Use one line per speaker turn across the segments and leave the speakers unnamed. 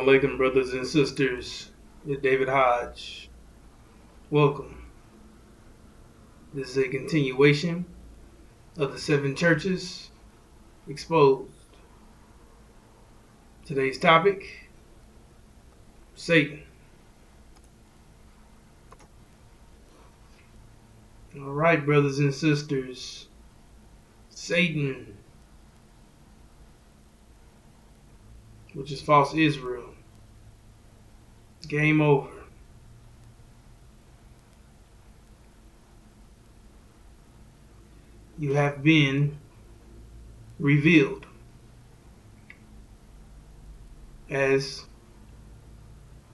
alaikum, brothers and sisters. It's David Hodge. Welcome. This is a continuation of the seven churches exposed. Today's topic, Satan. All right, brothers and sisters. Satan, which is false Israel. Game over. You have been revealed as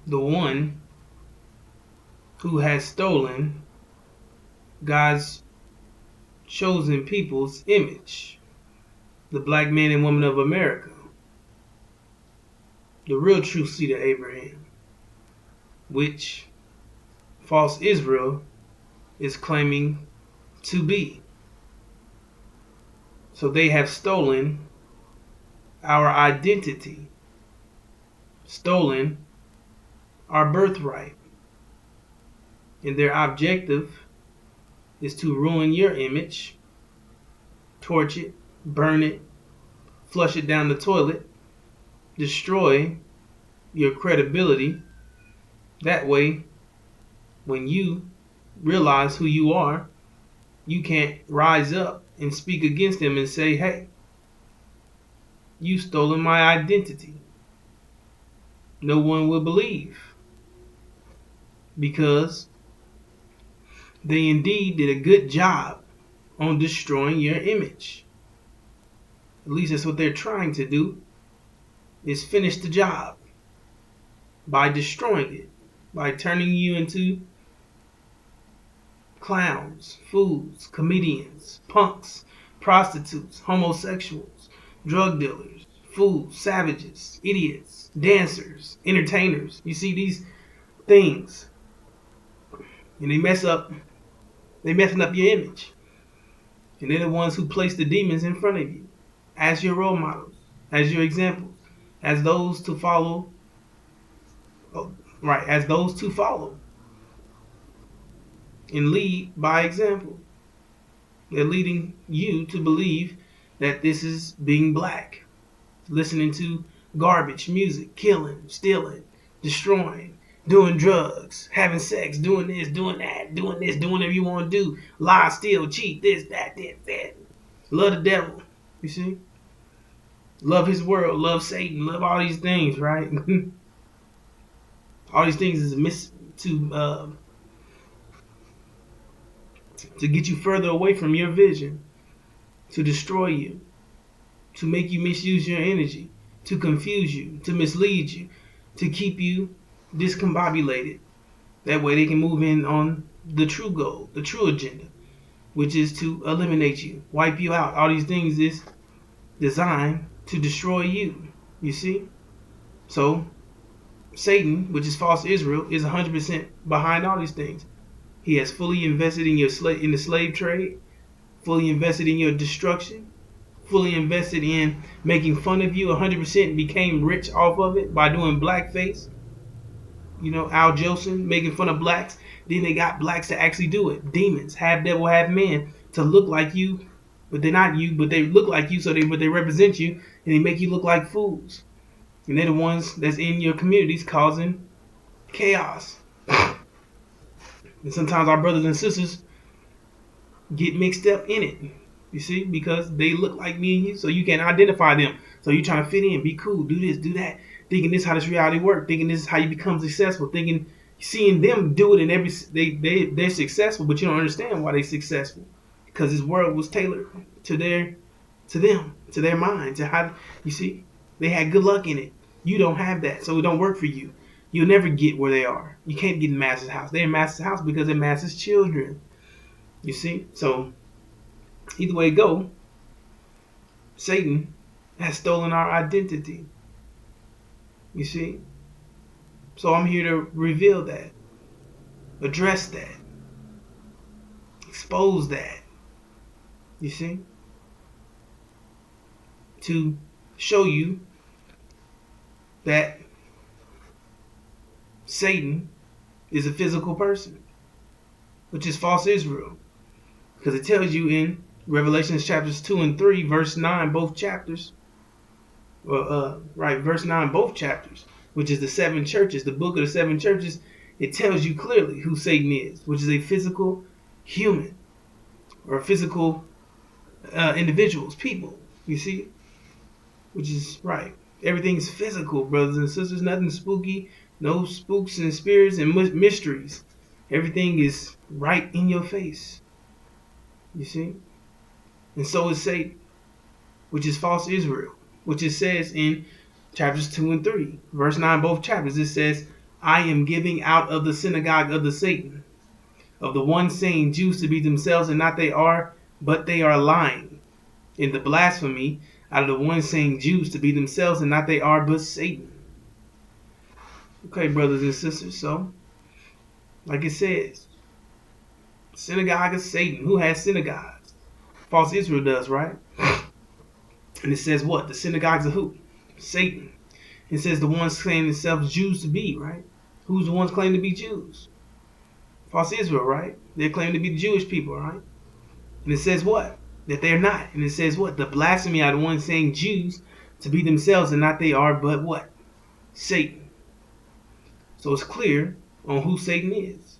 the one who has stolen God's chosen people's image, the black man and woman of America, the real true seed of Abraham, which false Israel is claiming to be. So they have stolen our identity, stolen our birthright. And their objective is to ruin your image, torch it, burn it, flush it down the toilet, destroy your credibility. That way, when you realize who you are, you can't rise up and speak against them and say, hey, you stolen my identity. No one will believe, because they indeed did a good job on destroying your image. At least that's what they're trying to do, is finish the job by destroying it, by turning you into clowns, fools, comedians, punks, prostitutes, homosexuals, drug dealers, fools, savages, idiots, dancers, entertainers. You see these things, and they're messing up your image. And they're the ones who place the demons in front of you as your role models, as your examples, as those to follow. As those to follow and lead by example. They're leading you to believe that this is being black, listening to garbage music, killing, stealing, destroying, doing drugs, having sex, doing this, doing that, doing this, doing whatever you want to do, lie, steal, cheat, this, that, that. Love the devil, you see? Love his world, love Satan, love all these things, right? All these things is to get you further away from your vision, to destroy you, to make you misuse your energy, to confuse you, to mislead you, to keep you discombobulated. That way they can move in on the true goal, the true agenda, which is to eliminate you, wipe you out. All these things is designed to destroy you, you see? So Satan, which is false Israel, is 100% behind all these things. He has fully invested in in the slave trade, fully invested in your destruction, fully invested in making fun of you 100%, became rich off of it by doing blackface. You know, Al Jolson making fun of blacks. Then they got blacks to actually do it. Demons, half devil, half man, to look like you, but they're not you, but they look like you, but they represent you, and they make you look like fools. And they're the ones that's in your communities causing chaos. And sometimes our brothers and sisters get mixed up in it, you see, because they look like me and you, so you can't identify them. So you're trying to fit in, be cool, do this, do that, thinking this is how this reality works, thinking this is how you become successful, thinking, seeing them do it, and they're successful, but you don't understand why they're successful, because this world was tailored to them, to their mind, to how, you see, they had good luck in it. You don't have that, so it don't work for you. You'll never get where they are. You can't get in Master's house. They're in Master's house because they're Master's children. You see? So, either way it go, Satan has stolen our identity. You see? So I'm here to reveal that, address that, expose that. You see? To show you that Satan is a physical person, which is false Israel. Because it tells you in Revelation chapters 2 and 3, verse 9, both chapters. Verse 9, both chapters, which is the seven churches, the book of the seven churches. It tells you clearly who Satan is, which is a physical human or physical individuals, people. You see? Which is right. Everything's physical, brothers and sisters. Nothing spooky. No spooks and spirits and mysteries. Everything is right in your face. You see? And so is Satan, which is false Israel, which it says in chapters 2 and 3. Verse 9, both chapters, it says, I am giving out of the synagogue of the Satan, of the one saying Jews to be themselves and not they are, but they are lying. In the blasphemy, out of the one saying Jews to be themselves and not they are, but Satan. Okay, brothers and sisters, so, like it says, synagogue of Satan. Who has synagogues? False Israel does, right? And it says what? The synagogues of who? Satan. It says the ones claiming themselves Jews to be, right? Who's the ones claiming to be Jews? False Israel, right? They're claiming to be the Jewish people, right? And it says what? That they're not. And it says what? The blasphemy are the ones saying Jews to be themselves and not they are, but what? Satan. So it's clear on who Satan is.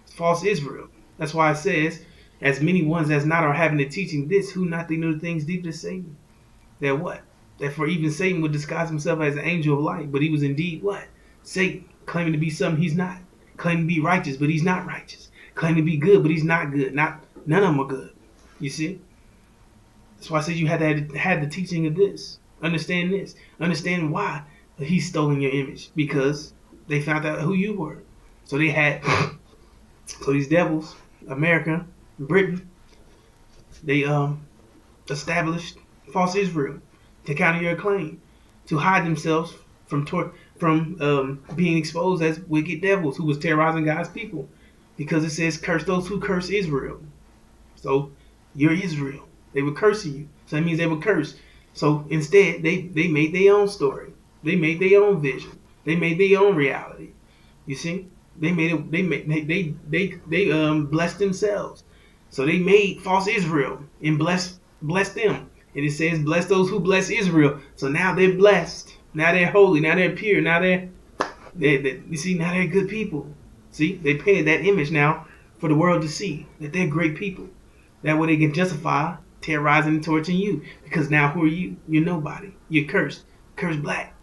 It's false Israel. That's why it says, as many ones as not are having the teaching this, who not they know the things deep to Satan. That what? That for even Satan would disguise himself as an angel of light, but he was indeed what? Satan, claiming to be something he's not. Claiming to be righteous, but he's not righteous. Claiming to be good, but he's not good. None of them are good. You see? That's why I said you had to have the teaching of this. Understand this. Understand why he's stolen your image. Because they found out who you were. So they had, so these devils, America, Britain, they established false Israel to counter your claim, to hide themselves from being exposed as wicked devils who was terrorizing God's people, because it says curse those who curse Israel. So you're Israel. They were cursing you. So that means they were cursed. So instead, they made their own story. They made their own vision. They made their own reality. You see, they made it. They blessed themselves. So they made false Israel and blessed them. And it says, bless those who bless Israel. So now they're blessed. Now they're holy. Now they're pure. Now you see, now they're good people. See, they painted that image now for the world to see that they're great people. That way they can justify terrorizing and torturing you. Because now who are you? You're nobody. You're cursed. Cursed black.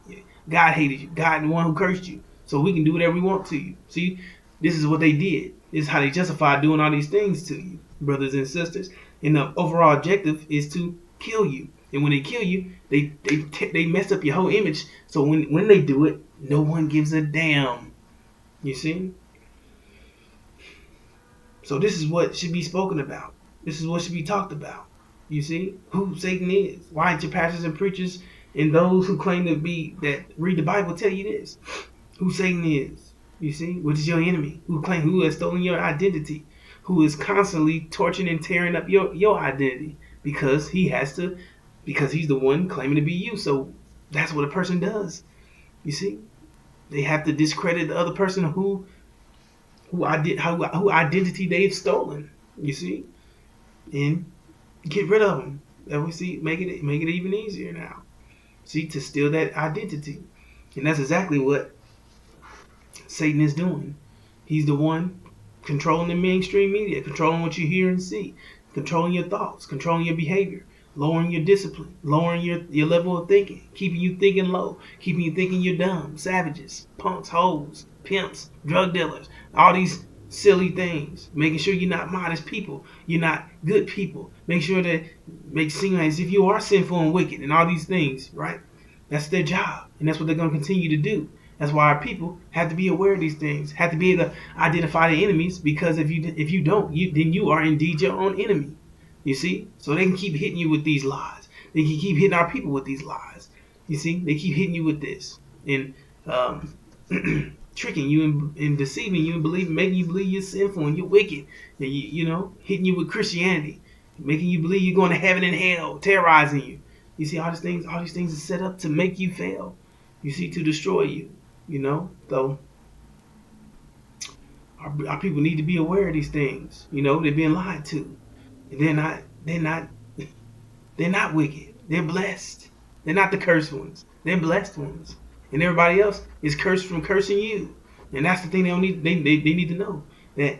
God hated you. God the one who cursed you. So we can do whatever we want to you. See, this is what they did. This is how they justify doing all these things to you, brothers and sisters. And the overall objective is to kill you. And when they kill you, they mess up your whole image. So when they do it, no one gives a damn. You see? So this is what should be spoken about. This is what should be talked about. You see? Who Satan is. Why aren't your pastors and preachers and those who claim to be, that read the Bible, tell you this? Who Satan is. You see? Which is your enemy. Who has stolen your identity. Who is constantly torturing and tearing up your identity. Because he's the one claiming to be you. So that's what a person does. You see? They have to discredit the other person who identity they've stolen. You see? And get rid of them. And we see, make it even easier now. See, to steal that identity. And that's exactly what Satan is doing. He's the one controlling the mainstream media, controlling what you hear and see, controlling your thoughts, controlling your behavior, lowering your discipline, lowering your level of thinking, keeping you thinking low, keeping you thinking you're dumb, savages, punks, hoes, pimps, drug dealers, all these silly things, making sure you're not modest people, you're not good people, make sure that makes it seem as if you are sinful and wicked and all these things, right? That's their job, and that's what they're going to continue to do. That's why our people have to be aware of these things, have to be able to identify the enemies, because if you don't, then you are indeed your own enemy. You see? So they can keep hitting you with these lies. They can keep hitting our people with these lies. You see? They keep hitting you with this and tricking you and deceiving you and making you believe you're sinful and you're wicked. And hitting you with Christianity, making you believe you're going to heaven and hell, terrorizing you. You see, all these things are set up to make you fail. You see, to destroy you. So Our people need to be aware of these things. They're being lied to. And they're not wicked. They're blessed. They're not the cursed ones. They're blessed ones. And everybody else is cursed from cursing you. And that's the thing they need to know. That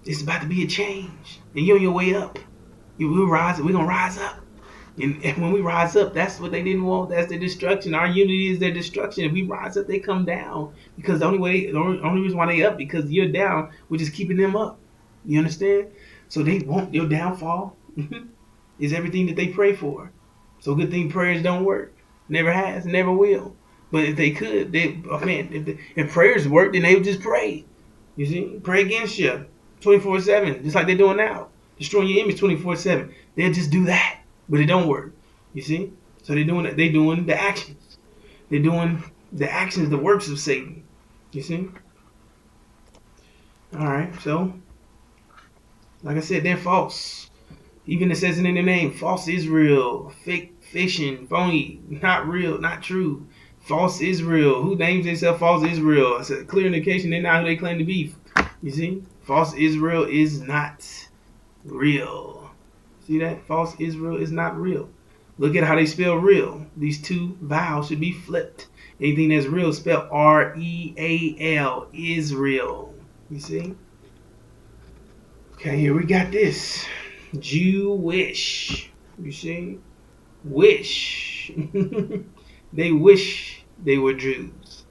it's about to be a change. And you're on your way up. We're gonna rise up. And when we rise up, that's what they didn't want. That's their destruction. Our unity is their destruction. If we rise up, they come down. Because the only reason why they up, because you're down, which is keeping them up. You understand? So they want your downfall is everything that they pray for. So good thing prayers don't work. Never has, never will. But if they could, if prayers work, then they would just pray. You see? Pray against you 24/7, just like they're doing now. Destroying your image 24/7. They'll just do that. But it don't work. You see? So they're doing the actions. They're doing the actions, the works of Satan. You see? Alright, so like I said, they're false. Even it says it in their name, false Israel, fake fishing, phony, not real, not true. False Israel. Who names themselves false Israel? It's a clear indication they're not who they claim to be. You see? False Israel is not real. See that? False Israel is not real. Look at how they spell real. These two vowels should be flipped. Anything that's real is spelled R-E-A-L. Israel. You see? Okay, here we got this. Jewish. You see? Wish. They wish they were Jews.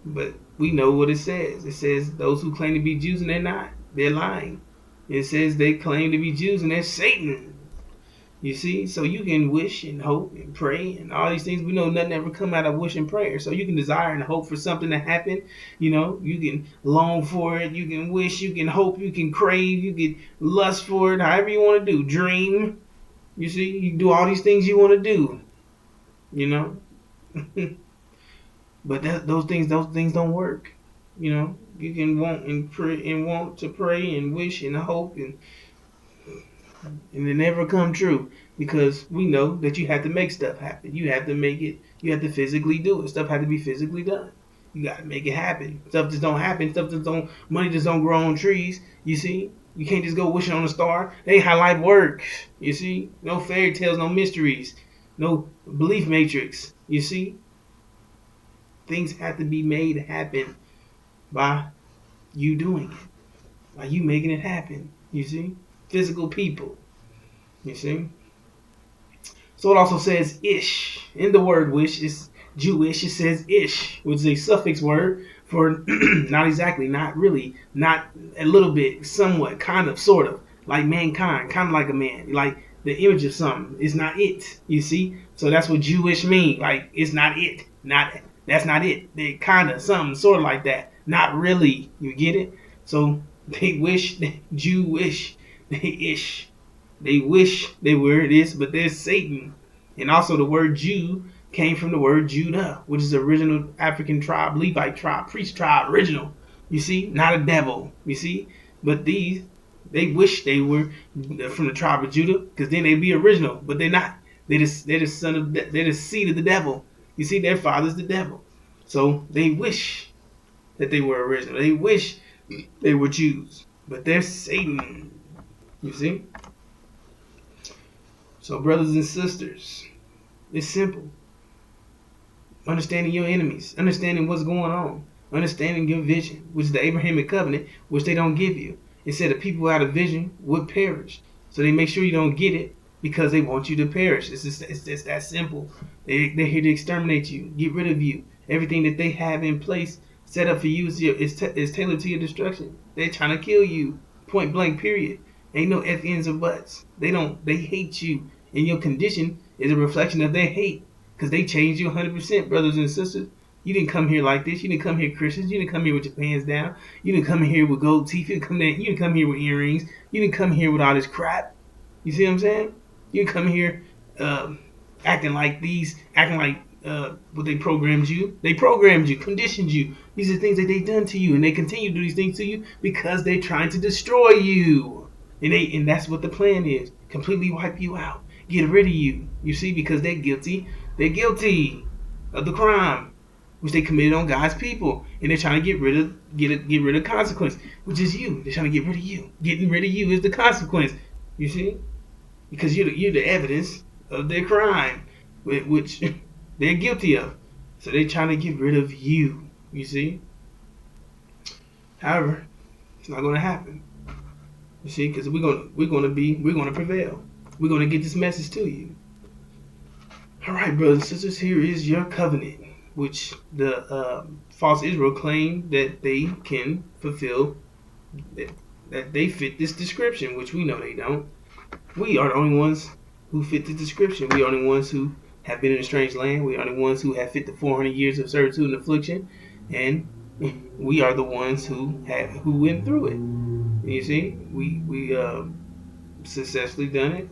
But we know what it says. It says those who claim to be Jews and they're not. They're lying. It says they claim to be Jews and they're Satan. You see? So you can wish and hope and pray and all these things. We know nothing ever come out of wish and prayer. So you can desire and hope for something to happen. You can long for it. You can wish. You can hope. You can crave. You can lust for it. However you want to do. Dream. You see? You can do all these things you want to do. But those things don't work. You can want and pray and want to pray and wish and hope and it never come true, because we know that you have to make stuff happen. You have to make it. You have to physically do it. Stuff has to be physically done. You got to make it happen. Stuff just don't happen. Money just don't grow on trees. You see? You can't just go wishing on a star. That ain't how life works. You see? No fairy tales, no mysteries, no belief matrix. You see? Things have to be made happen by you doing it. By you making it happen. You see? Physical people. You see? So it also says ish. In the word wish, it's Jewish. It says ish, which is a suffix word for not exactly, not really, not a little bit, somewhat, kind of, sort of, like mankind, kind of like a man, like the image of something. It's not it. You see? So that's what Jewish mean. Like, it's not it. That's not it. They kind of, something, sort of like that. Not really. You get it? So they wish, Jewish. They wish they were this, but they're Satan. And also the word Jew came from the word Judah, which is the original African tribe, Levite tribe, priest tribe, original. You see, not a devil. You see, but they wish they were from the tribe of Judah, because then they'd be original. But they're not. They're the seed of the devil. You see, their father's the devil. So they wish that they were original. They wish they were Jews, but they're Satan. You see? So brothers and sisters, it's simple. Understanding your enemies. Understanding what's going on. Understanding your vision, which is the Abrahamic covenant, which they don't give you. It said the people without a vision would perish. So they make sure you don't get it because they want you to perish. It's just that simple. They're here to exterminate you, get rid of you. Everything that they have in place set up for you is tailored to your destruction. They're trying to kill you. Point blank, period. Ain't no ifs, ands, or buts. They hate you. And your condition is a reflection of their hate. Because they changed you 100%, brothers and sisters. You didn't come here like this. You didn't come here Christians. You didn't come here with your pants down. You didn't come here with gold teeth. You didn't come here with earrings. You didn't come here with all this crap. You see what I'm saying? You didn't come here acting like what they programmed you. They programmed you, conditioned you. These are things that they done to you. And they continue to do these things to you because they're trying to destroy you. And that's what the plan is. Completely wipe you out. Get rid of you. You see, because they're guilty. They're guilty of the crime. which they committed on God's people, and they're trying to get rid of consequence, which is you. They're trying to get rid of you. Getting rid of you is the consequence. You see, because you're the evidence of their crime, which they're guilty of. So they're trying to get rid of you. You see. However, it's not going to happen. You see, because we're going to prevail. We're going to get this message to you. All right, brothers and sisters, here is your covenant, which the false Israel claimed that they can fulfill, that they fit this description, which we know they don't. We are the only ones who fit the description. We are the only ones who have been in a strange land. We are the ones who have fit the 400 years of servitude and affliction, and we are the ones who went through it. You see, we successfully done it.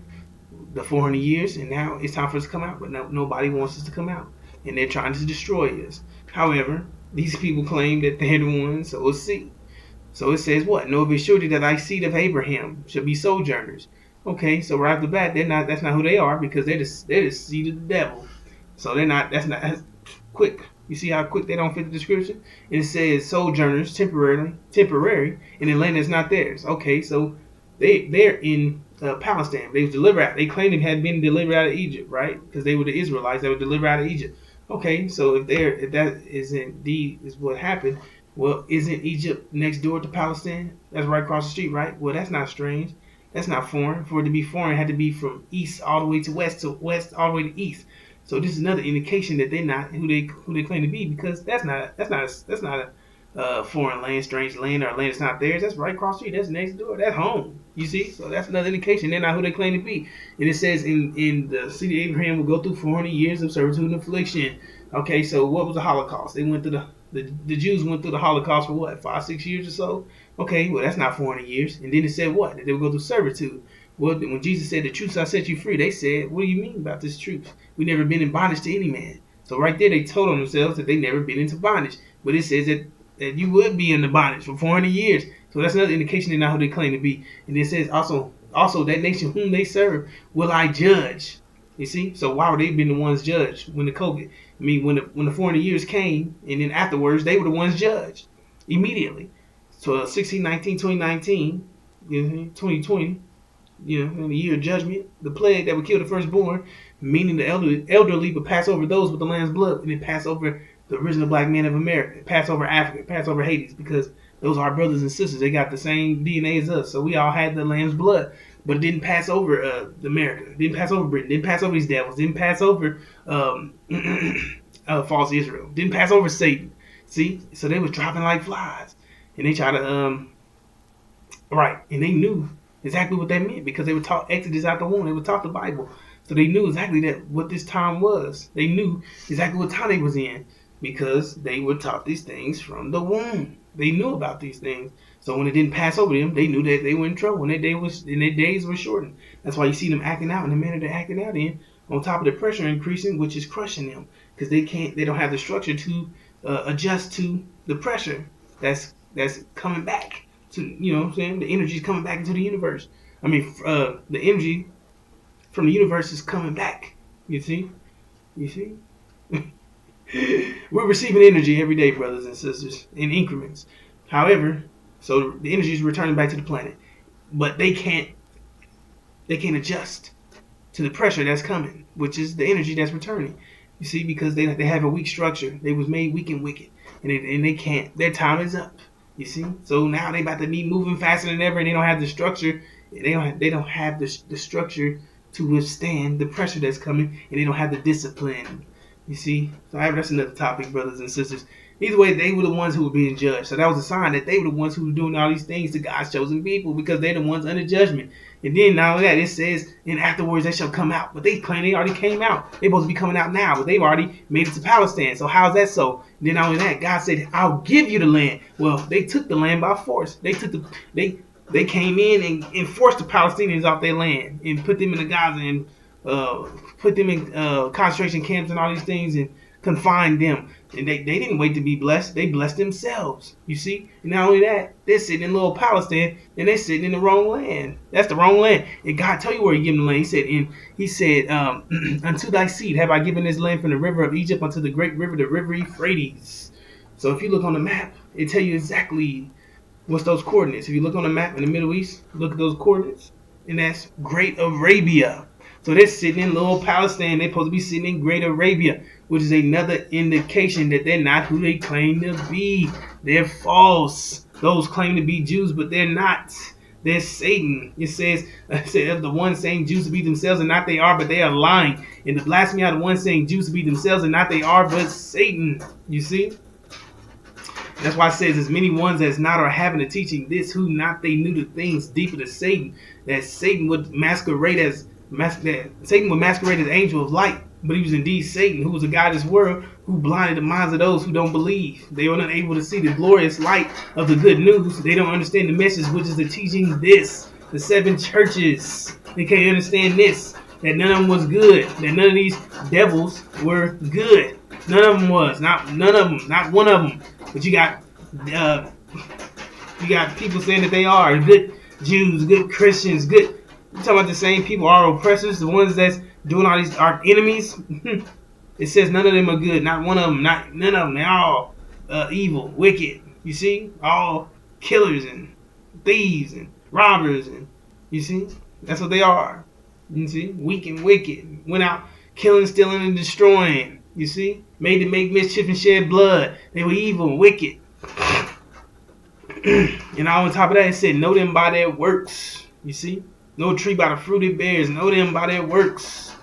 The 400 years, and now it's time for us to come out, but nobody wants us to come out, and they're trying to destroy us. However, these people claim that they're the ones, so let's see. So it says what? Know of a surety that thy seed of Abraham shall be sojourners. Okay, so right off the bat, that's not who they are, because they're the seed of the devil. So that's quick. You see how quick they don't fit the description? And it says sojourners, temporary, in a land that's not theirs. Okay, so they're in Palestine. They was delivered out. They claimed they had been delivered out of Egypt, right? Because they were the Israelites that were delivered out of Egypt. Okay, so if that is indeed is what happened, well, isn't Egypt next door to Palestine? That's right across the street, right? Well, that's not strange. That's not foreign. For it to be foreign, it had to be from east all the way to west all the way to east. So this is another indication that they're not who they claim to be, because that's not a foreign land, strange land, or land that's not theirs. That's right across the street. That's next door. That's home. You see? So that's another indication they're not who they claim to be. And it says in the city of Abraham will go through 400 years of servitude and affliction. Okay, so what was the Holocaust? They went through the Jews went through the Holocaust for what, 5-6 years or so? Okay, well that's not 400 years. And then it said what? That they would go through servitude. Well, when Jesus said the truth, I set you free, they said, what do you mean about this truth? We never been in bondage to any man. So right there they told on themselves that they never been into bondage. But it says that you would be in the bondage for 400 years. So that's another indication they're not who they claim to be. And it says also that nation whom they serve will I judge. You see? So why would they been the ones judged when the COVID? I mean, when the 400 years came, and then afterwards they were the ones judged immediately. So 1619, 2019, 2020, in the year of judgment, the plague that would kill the firstborn, meaning the elderly would pass over those with the lamb's blood, and then pass over the original black man of America, pass over Africa, pass over Haiti, because those are our brothers and sisters. They got the same DNA as us, so we all had the lamb's blood. But it didn't pass over America, didn't pass over Britain, didn't pass over these devils, didn't pass over false Israel, didn't pass over Satan. See, so they was dropping like flies, and they tried to and they knew exactly what that meant, because they were taught Exodus out the womb. They were taught the Bible, so they knew exactly what this time was. They knew exactly what time they was in, because they were taught these things from the womb. They knew about these things. So when it didn't pass over them, they knew that they were in trouble, and their days were shortened. That's why you see them acting out in the manner they're acting out in, on top of the pressure increasing, which is crushing them, because they don't have the structure to adjust to the pressure that's coming back to, what I'm saying? The energy is coming back into the universe. I mean, the energy from the universe is coming back. You see? We're receiving energy every day, brothers and sisters, in increments. However, so the energy is returning back to the planet, but they can't adjust to the pressure that's coming, which is the energy that's returning. You see, because they have a weak structure. They was made weak and wicked, and they can't. Their time is up. You see, so now they about to be moving faster than ever, and they don't have the structure. They don't have the structure to withstand the pressure that's coming, and they don't have the discipline. You see, so that's another topic, brothers and sisters. Either way, they were the ones who were being judged. So that was a sign that they were the ones who were doing all these things to God's chosen people, because they're the ones under judgment. And then not only that, it says, and afterwards they shall come out. But they claim they already came out. They're supposed to be coming out now, but they've already made it to Palestine. So how's that so? And then not only that, God said, I'll give you the land. Well, they took the land by force. They came in and forced the Palestinians off their land and put them in the Gaza and put them in concentration camps and all these things, and confined them. And they didn't wait to be blessed. They blessed themselves. You see? And not only that, they're sitting in little Palestine and they're sitting in the wrong land. That's the wrong land. And God tell you where he gave them the land. He said, unto thy seed have I given this land from the river of Egypt unto the great river, the river Euphrates. So if you look on the map, it tell you exactly what's those coordinates. If you look on the map in the Middle East, look at those coordinates. And that's Great Arabia. So they're sitting in little Palestine. They're supposed to be sitting in Great Arabia, which is another indication that they're not who they claim to be. They're false. Those claim to be Jews, but they're not. They're Satan. It says of the one saying Jews to be themselves and not they are, but they are lying. And the blasphemy are the one saying Jews to be themselves and not they are, but Satan. You see? That's why it says, as many ones as not are having the teaching, this who not they knew the things deeper to Satan, that Satan would masquerade as angel of light, but he was indeed Satan, who was a god of this world, who blinded the minds of those who don't believe. They were not able to see the glorious light of the good news. They don't understand the message, which is the teaching this, the seven churches. They can't understand this, that none of them was good, that none of these devils were good. None of them was, not one of them. But you got people saying that they are good Jews, good Christians, good. You talking about the same people are oppressors, the ones that's doing all these our enemies. It says none of them are good, not one of them, none of them. They're all evil, wicked. You see, all killers and thieves and robbers, and you see, that's what they are. You see, weak and wicked, went out killing, stealing, and destroying. You see, made to make mischief and shed blood. They were evil and wicked. And on top of that, it said, know them by their works. You see, know a tree by the fruit it bears. Know them by their works.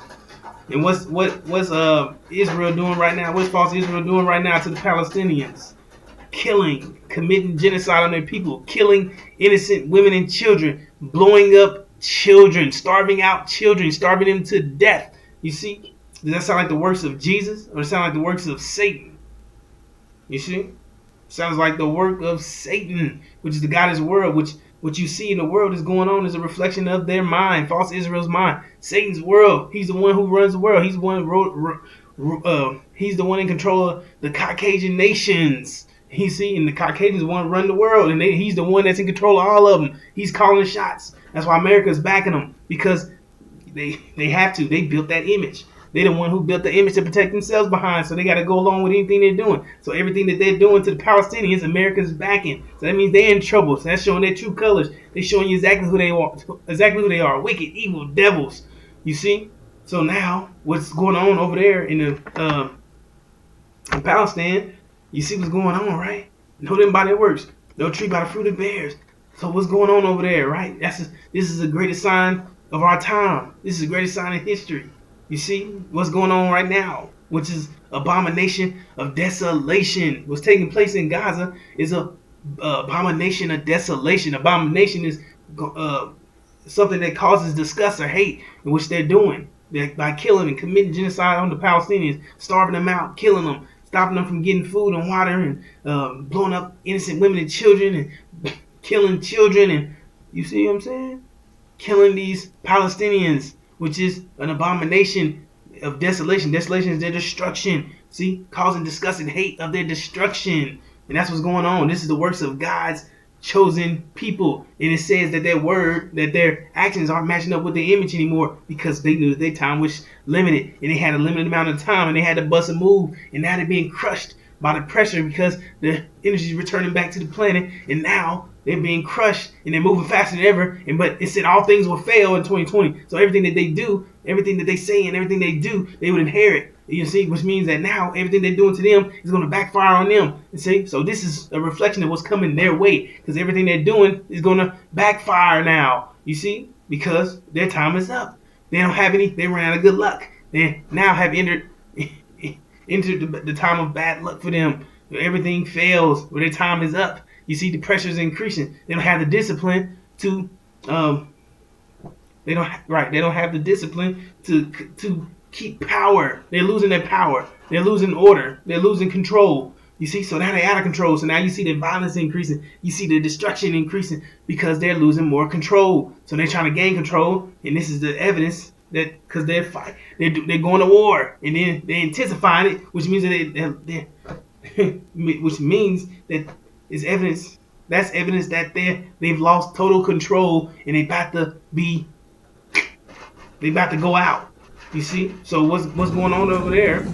And what's Israel doing right now? What's false Israel doing right now to the Palestinians? Killing, committing genocide on their people, killing innocent women and children, blowing up children, starving out children, starving them to death. You see? Does that sound like the works of Jesus, or does it sound like the works of Satan? You see? Sounds like the work of Satan, which is the God of this world, which what you see in the world is going on is a reflection of their mind, false Israel's mind. Satan's world. He's the one who runs the world. He's the one in control of the Caucasian nations. You see, and the Caucasians want to run the world, and he's the one that's in control of all of them. He's calling the shots. That's why America's backing them, because they have to. They built that image. They're the one who built the image to protect themselves behind, so they got to go along with anything they're doing. So everything that they're doing to the Palestinians, America's backing. So that means they're in trouble. So that's showing their true colors. They're showing you exactly who they are. Wicked, evil devils. You see? So now, what's going on over there in Palestine? You see what's going on, right? Know them by their works. No tree by the fruit it bears. So what's going on over there, right? This is the greatest sign of our time. This is the greatest sign in history. You see what's going on right now, which is abomination of desolation. What's taking place in Gaza is a abomination of desolation. Abomination is something that causes disgust or hate, in which they're doing by killing and committing genocide on the Palestinians, starving them out, killing them, stopping them from getting food and water, and blowing up innocent women and children, and killing children. And you see what I'm saying? Killing these Palestinians, which is an abomination of desolation. Desolation is their destruction. See? Causing disgust and hate of their destruction. And that's what's going on. This is the works of God's chosen people. And it says that their actions aren't matching up with the image anymore, because they knew that their time was limited. And they had a limited amount of time, and they had to bust a move. And now they're being crushed by the pressure, because the energy is returning back to the planet. And now they're being crushed, and they're moving faster than ever. But it said all things will fail in 2020. So everything that they do, everything that they say, and everything they do, they would inherit. You see, which means that now everything they're doing to them is going to backfire on them. You see, so this is a reflection of what's coming their way, because everything they're doing is going to backfire now. You see, because their time is up. They don't have any. They ran out of good luck. They now have entered the time of bad luck for them. Everything fails when their time is up. You see, the pressure is increasing. They don't have the discipline to. They don't have the discipline to keep power. They're losing their power. They're losing order. They're losing control. You see, so now they're out of control. So now you see the violence increasing. You see the destruction increasing, because they're losing more control. So they're trying to gain control, and this is the evidence that because they're fight, they're going to war, and then they're intensifying it, which means that which means that is evidence. That's evidence that they've lost total control, and they about to go out. You see? So what's going on over there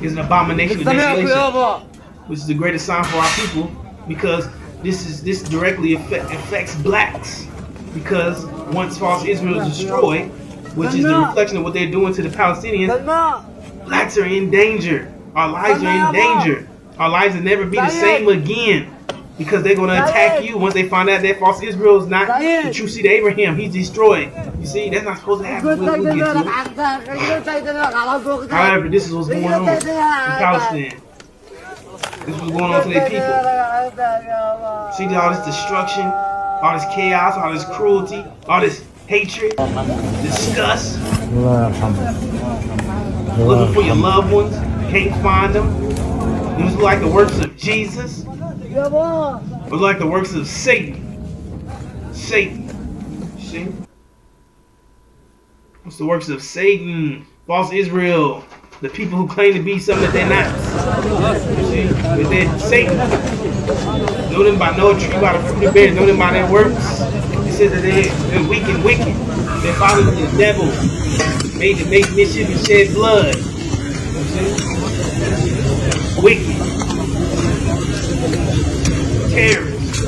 is an abomination of desolation, which is the greatest sign for our people, because this directly affects blacks, because once false Israel is destroyed, which is the reflection of what they're doing to the Palestinians, blacks are in danger. Our lives are in danger. Our lives will never be the same again, because they're going to attack you once they find out that false Israel is not the true seed of Abraham. He's destroyed. You see, that's not supposed to happen. We'll get to it. However, this is what's going on in Palestine. This is what's going on to their people. See all this destruction, all this chaos, all this cruelty, all this hatred, disgust. Looking for your loved ones, can't find them. It was like the works of Jesus. It was like the works of Satan. See? What's the works of Satan? False Israel. The people who claim to be something that they're not. You see? But they're Satan. Know them by no tree, by the fruit of bears. Know them by their works. It says that they're weak and wicked. They're following the devil. Made to make mischief and shed blood. You see? Wicked. Terrorists.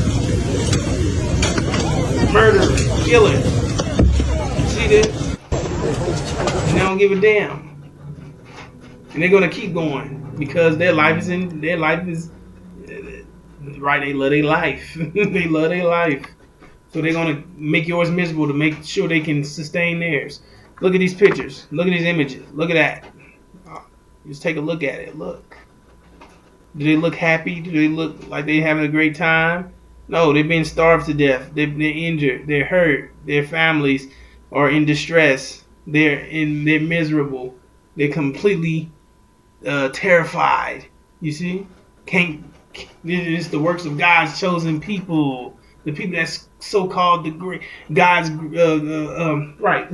Murderers. Killers. You see this? And they don't give a damn. And they're gonna keep going because their life is right. They love their life. They love their life. So they're gonna make yours miserable to make sure they can sustain theirs. Look at these pictures. Look at these images. Look at that. Just take a look at it. Look. Do they look happy? Do they look like they're having a great time? No, they've been starved to death. They're injured. They're hurt. Their families are in distress. They're miserable. They're completely terrified. You see? It's the works of God's chosen people. The people that's so-called the great God's right.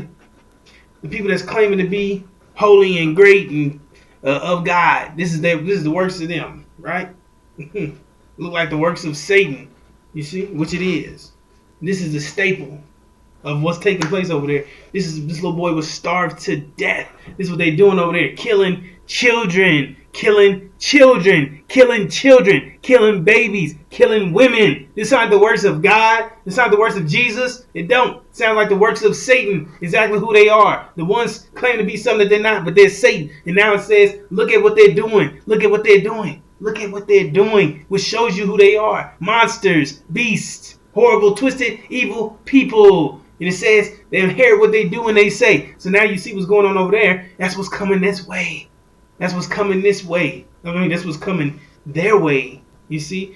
The people that's claiming to be holy and great and of God. This is the works of them, right? Look like the works of Satan. You see, which it is. This is the staple of what's taking place over there. This little boy was starved to death. This is what they're doing over there, killing children, killing babies, killing women. This aren't the works of God. This aren't the works of Jesus. It don't. It sounds like the works of Satan. Exactly who they are. The ones claim to be something that they're not, but they're Satan. And now it says, look at what they're doing. Look at what they're doing. Look at what they're doing, which shows you who they are. Monsters, beasts, horrible, twisted, evil people. And it says they inherit what they do and they say. So now you see what's going on over there. That's what's coming this way. That's what's coming this way. I mean, that's what's coming their way. You see?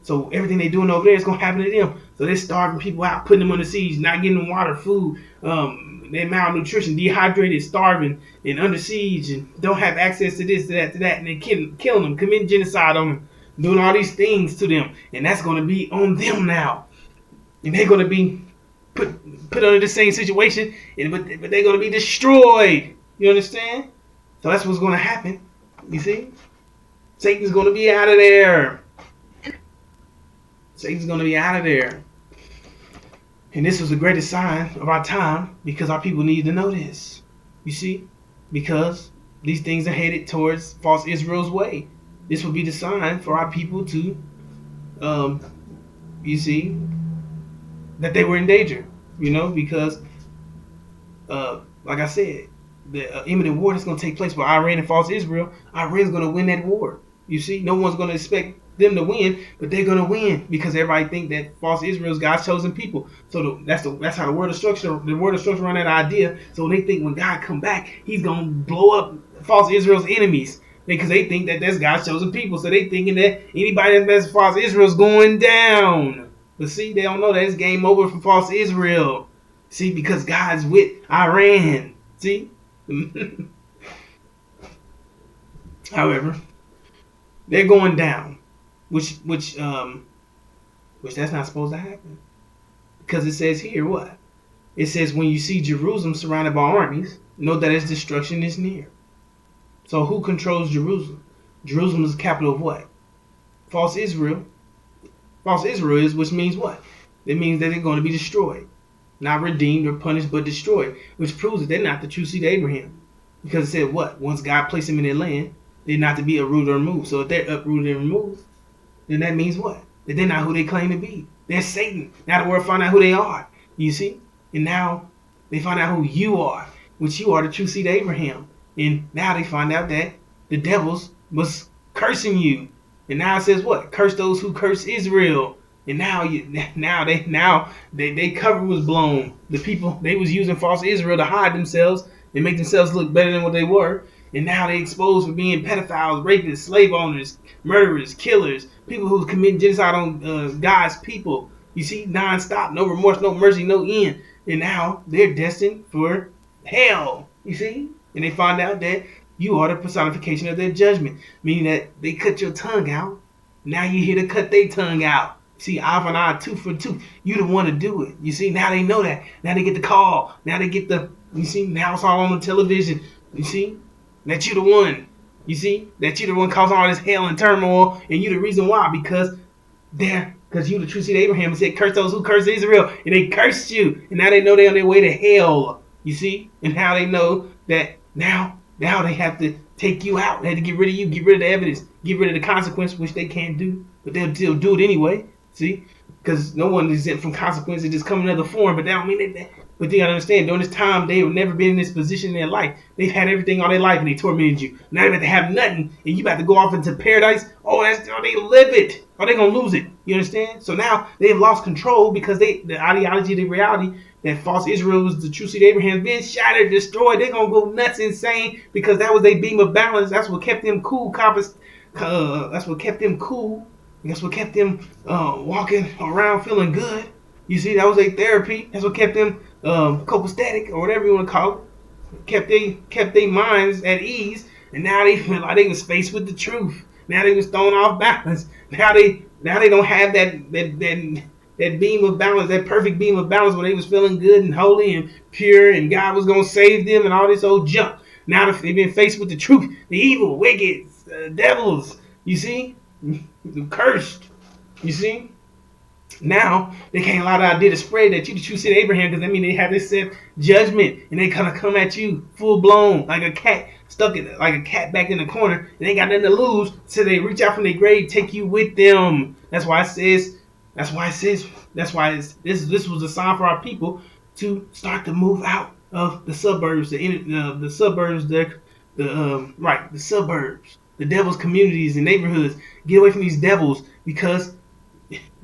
So everything they're doing over there is going to happen to them. So they're starving people out, putting them on the siege, not getting them water, food. They're malnutrition, dehydrated, starving, and under siege, and don't have access to this, to that, to that. And they're killing them, committing genocide on them, doing all these things to them. And that's going to be on them now. And they're going to be put under the same situation, but they're going to be destroyed. You understand? So that's what's going to happen. You see? Satan's going to be out of there. Satan's going to be out of there. And this was the greatest sign of our time, because our people need to know this. You see? Because these things are headed towards false Israel's way. This will be the sign for our people to, you see, that they were in danger. You know, because, like I said, the imminent war that's going to take place with Iran and false Israel, Iran's going to win that war. You see, no one's going to expect them to win, but they're going to win because everybody think that false Israel is God's chosen people. So that's how the world of structure around that idea. So they think when God come back, he's going to blow up false Israel's enemies because they think that that's God's chosen people. So they thinking that anybody that messes with false Israel is going down. But see, they don't know that it's game over for false Israel. See, because God's with Iran. See? However, they're going down, which that's not supposed to happen, because it says here what? It says, when you see Jerusalem surrounded by armies, know that its destruction is near. So who controls Jerusalem? Jerusalem is the capital of what? False Israel. False Israel is, which means what? It means that they're going to be destroyed. Not redeemed or punished, but destroyed. Which proves that they're not the true seed of Abraham. Because it said what? Once God placed them in their land, they're not to be uprooted or removed. So if they're uprooted and removed, then that means what? That they're not who they claim to be. They're Satan. Now the world find out who they are. You see? And now they find out who you are, which you are the true seed of Abraham. And now they find out that the devils was cursing you. And now it says what? Curse those who curse Israel. And now they cover was blown. The people, they was using false Israel to hide themselves and make themselves look better than what they were. And now they exposed for being pedophiles, rapists, slave owners, murderers, killers, people who commit genocide on God's people. You see, non-stop, no remorse, no mercy, no end. And now they're destined for hell. You see? And they find out that you are the personification of their judgment, meaning that they cut your tongue out. Now you're here to cut their tongue out. See, eye for an eye, tooth for a tooth. You the one to do it. You see, now they know that. Now they get the call. Now they get you see, now it's all on the television. You see, that you the one. You see, that you the one causing all this hell and turmoil, and you the reason why, because you the true seed of Abraham, and said, curse those who curse Israel, and they cursed you, and now they know they're on their way to hell. You see, and how they know that now they have to take you out. They have to get rid of you, get rid of the evidence, get rid of the consequence, which they can't do, but they'll still do it anyway. See, because no one is exempt from consequences. Just come in another form, but that don't mean that. But you gotta understand, during this time, they have never been in this position in their life. They've had everything all their life, and they tormented you. Now they about to have nothing, and you about to go off into paradise. Oh, they live it. Or they gonna lose it. You understand? So now they've lost control because the ideology, the reality that false Israel was the true seed of Abraham, been shattered, destroyed. They're gonna go nuts, insane, because that was their beam of balance. That's what kept them cool. That's what kept them cool. That's what kept them walking around feeling good. You see, that was their therapy. That's what kept them copacetic, or whatever you want to call it. Kept their minds at ease. And now they feel like they was faced with the truth. Now they was thrown off balance. Now they don't have that beam of balance, that perfect beam of balance where they was feeling good and holy and pure, and God was gonna save them and all this old junk. Now they've been faced with the truth, the evil, wicked, devils. You see. Cursed. You see? Now they can't allow the idea to spread that you the true seed of Abraham, because that means they have this set judgment, and they kind of come at you full blown like a cat like a cat back in the corner, and they ain't got nothing to lose, so they reach out from their grave, take you with them. This was a sign for our people to start to move out of the suburbs, the suburbs, the devil's communities and neighborhoods. Get away from these devils, because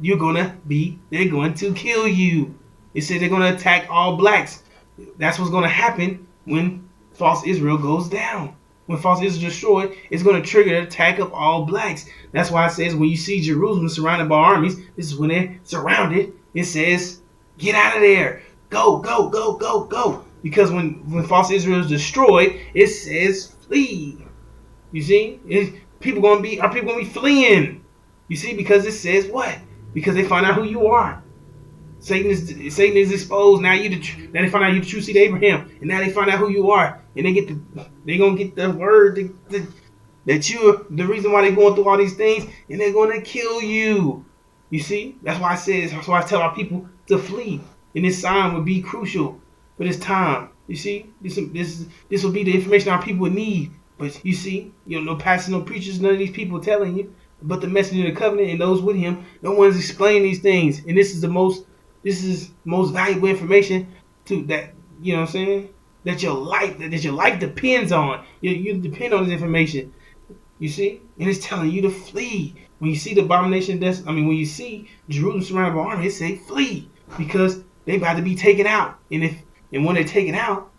they're going to kill you. It says they're going to attack all blacks. That's what's going to happen when false Israel goes down. When false Israel is destroyed, it's going to trigger the attack of all blacks. That's why it says when you see Jerusalem surrounded by armies, this is when they're surrounded. It says, get out of there. Go, go, go, go, go. Because when false Israel is destroyed, it says flee. You see, people gonna be fleeing. You see, because it says what? Because they find out who you are. Satan is exposed. Now they find out you the true seed of Abraham, and now they find out who you are, and they gonna get the word that you're the reason why they're going through all these things, and they're gonna kill you. You see, that's why I tell our people to flee, and this sign would be crucial for this time. You see, this will be the information our people would need. But you see, no pastors, no preachers, none of these people telling you, but the messenger of the covenant and those with him, no one's explaining these things. And this is most valuable information to that, you know what I'm saying? That your life depends on. You depend on this information. You see? And it's telling you to flee. When you see the abomination, when you see Jerusalem surrounded by army, it say flee, because they about to be taken out. And when they're taken out,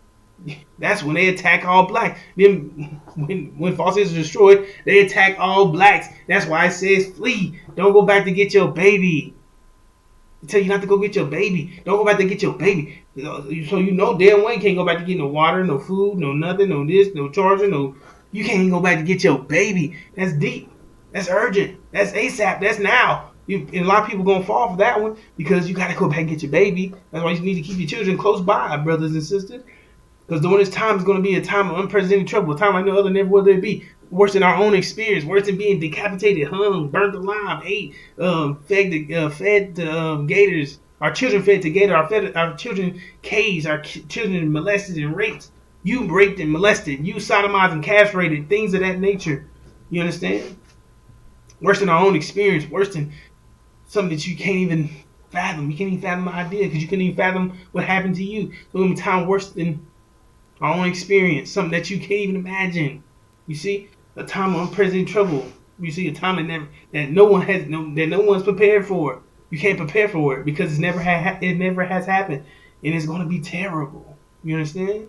that's when they attack all blacks. Then when false is destroyed, they attack all blacks. That's why it says flee. Don't go back to get your baby. I tell you not to go get your baby. Don't go back to get your baby. So you know damn well you can't go back to get no water, no food, no nothing, no this, no charger, no. You can't even go back to get your baby. That's deep. That's urgent. That's ASAP. That's now. And a lot of people gonna fall for that one because you gotta go back and get your baby. That's why you need to keep your children close by, brothers and sisters. Because during this time is going to be a time of unprecedented trouble, a time like no other never will there be. Worse than our own experience, worse than being decapitated, hung, burnt alive, ate, fed to gators. Our children fed to gator. Our children caged. Our children molested and raped. You raped and molested. You sodomized and castrated. Things of that nature. You understand? Worse than our own experience. Worse than something that you can't even fathom. You can't even fathom the idea because you couldn't even fathom what happened to you. So in time worse than our own experience, something that you can't even imagine. You see, a time of unprecedented trouble. You see, a time that no one's prepared for. You can't prepare for it because it never has happened, and it's gonna be terrible. You understand?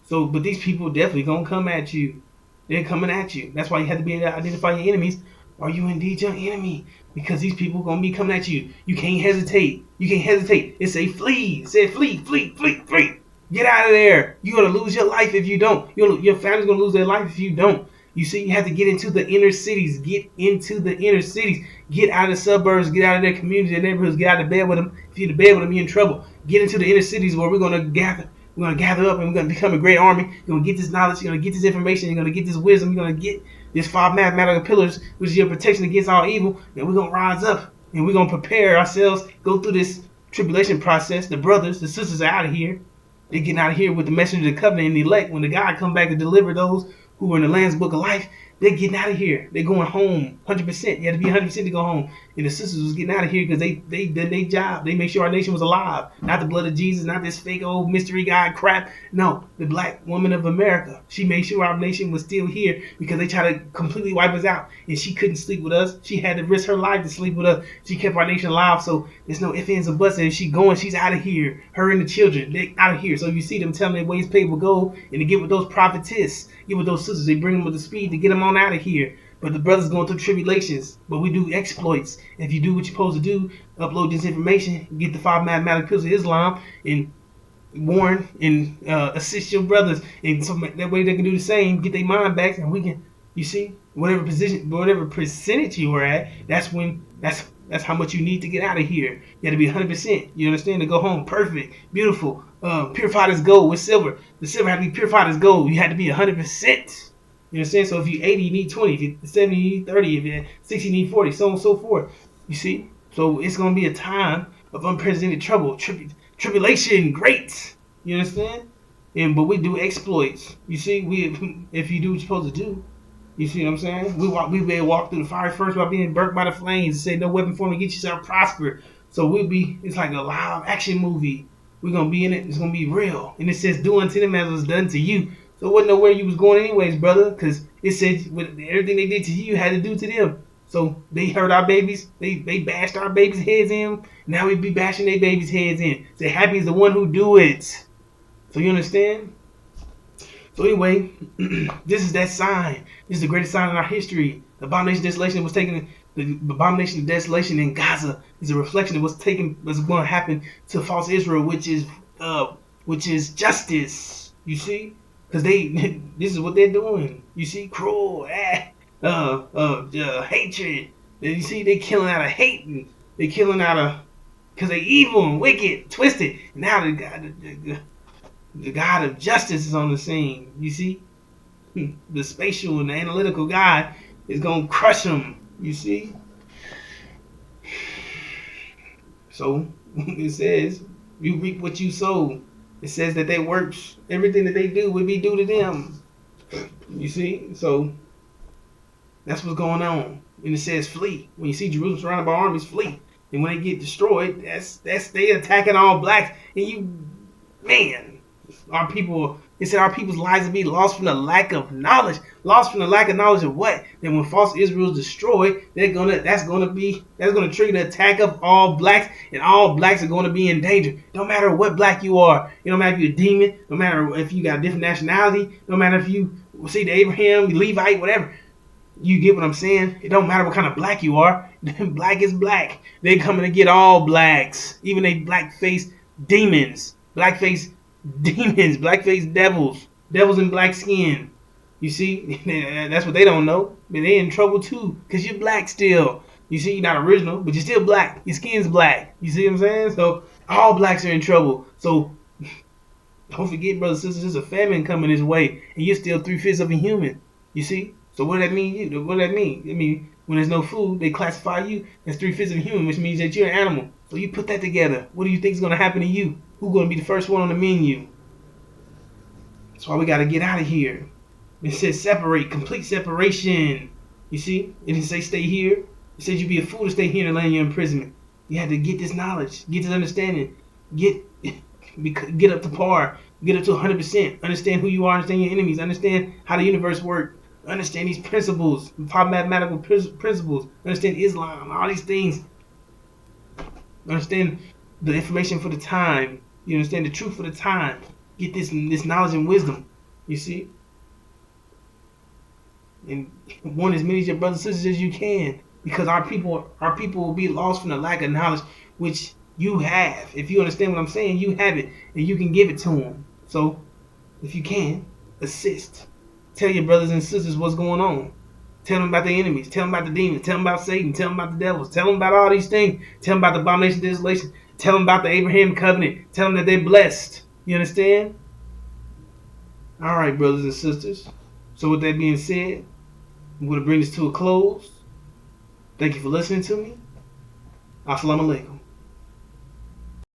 So, but these people definitely gonna come at you. They're coming at you. That's why you have to be able to identify your enemies. Are you indeed your enemy? Because these people gonna be coming at you. You can't hesitate. You can't hesitate. It say flee. It said flee, flee, flee, flee. Get out of there. You're going to lose your life if you don't. Your family's going to lose their life if you don't. You see, you have to get into the inner cities. Get into the inner cities. Get out of the suburbs. Get out of their communities, their neighborhoods. Get out of bed with them. If you're in bed with them, you're in trouble. Get into the inner cities where we're going to gather. We're going to gather up and we're going to become a great army. You're going to get this knowledge. You're going to get this information. You're going to get this wisdom. You're going to get this 5 mathematical pillars, which is your protection against all evil. And we're going to rise up and we're going to prepare ourselves, go through this tribulation process. The brothers, the sisters are out of here. They're getting out of here with the messenger of the covenant and the elect. When the God come back to deliver those who are in the Lamb's book of life, they're getting out of here. They're going home 100%. You had to be 100% to go home. And the sisters was getting out of here because they did their job. They made sure our nation was alive. Not the blood of Jesus, not this fake old mystery God crap. No, the black woman of America. She made sure our nation was still here because they tried to completely wipe us out. And she couldn't sleep with us. She had to risk her life to sleep with us. She kept our nation alive. So there's no ifs, ands, or buts. And if she's going, she's out of here. Her and the children, they out of here. So you see them telling their ways paved with gold and to get with those prophetess, get with those sisters. They bring them with the speed to get them on out of here. But the brothers going through tribulations. But we do exploits. If you do what you're supposed to do, upload this information, get the 5 mathematical pillars of Islam, and warn and assist your brothers. And so that way they can do the same, get their mind back, and we can, you see, whatever percentage you were at, that's how much you need to get out of here. You got to be 100%. You understand? To go home perfect, beautiful, purified as gold with silver. The silver had to be purified as gold. You had to be 100%. You understand? So if you're 80, you need 20. If you're 70, you need 30. If you're 60, you need 40. So on and so forth. You see? So it's going to be a time of unprecedented trouble. Tribulation. Great. You understand? But we do exploits. You see? If you do what you're supposed to do. You see what I'm saying? We may walk through the fire first by being burnt by the flames and say no weapon formed against you shall prosper. So it's like a live action movie. We're going to be in it. It's going to be real. And it says do unto them as was done to you. So it wasn't know where you was going anyways, brother, because it said with everything they did to you had to do to them. So they hurt our babies. They bashed our babies' heads in. Now we be bashing their babies' heads in. Say happy is the one who do it. So you understand? So anyway, this is that sign. This is the greatest sign in our history. The abomination of desolation was taken. The abomination of desolation in Gaza is a reflection of what's going to happen to false Israel, which is justice. You see? Because this is what they're doing. You see, cruel, hatred. You see, they killing out of hate. And they killing out of, because they evil and wicked, twisted. Now the God of justice is on the scene. You see, the spatial and the analytical God is gonna crush them. You see. So it says, you reap what you sow. It says that their works, everything that they do, will be due to them. You see? So that's what's going on. And it says flee. When you see Jerusalem surrounded by armies, flee. And when they get destroyed, that's they attacking all blacks. And our people, it said our people's lives will be lost from the lack of knowledge. Lost from the lack of knowledge of what? That when false Israel is destroyed, that's gonna trigger the attack of all blacks, and all blacks are gonna be in danger. No matter what black you are, it don't matter if you're a demon, no matter if you got a different nationality, no matter if you see the Abraham, Levite, whatever. You get what I'm saying? It don't matter what kind of black you are. Black is black. They coming to get all blacks, even they black-faced demons, black-faced demons, black-faced devils in black skin. You see, that's what they don't know. But they in trouble too, because you're black still. You see, you're not original, but you're still black. Your skin's black. You see what I'm saying? So all blacks are in trouble. So don't forget, brothers and sisters, there's a famine coming this way, and you're still 3/5 of a human. You see? So what does that mean? What does that mean? I mean, when there's no food, they classify you as 3/5 of a human, which means that you're an animal. So you put that together. What do you think is going to happen to you? Who's going to be the first one on the menu? That's why we got to get out of here. It says separate, complete separation. You see? It didn't say stay here. It said you'd be a fool to stay here in the land of your imprisonment. You had to get this knowledge, get this understanding, get up to par, get up to 100%. Understand who you are, understand your enemies, understand how the universe works, understand these principles, mathematical principles, understand Islam, all these things. Understand the information for the time. You understand the truth for the time. Get this knowledge and wisdom. You see? And want as many of your brothers and sisters as you can. Because our people will be lost from the lack of knowledge which you have. If you understand what I'm saying, you have it and you can give it to them. So, if you can, assist. Tell your brothers and sisters what's going on. Tell them about their enemies. Tell them about the demons. Tell them about Satan. Tell them about the devils. Tell them about all these things. Tell them about the abomination of desolation. Tell them about the Abraham covenant. Tell them that they're blessed. You understand? All right, brothers and sisters. So with that being said, I'm going to bring this to a close. Thank you for listening to me. Assalamu alaikum.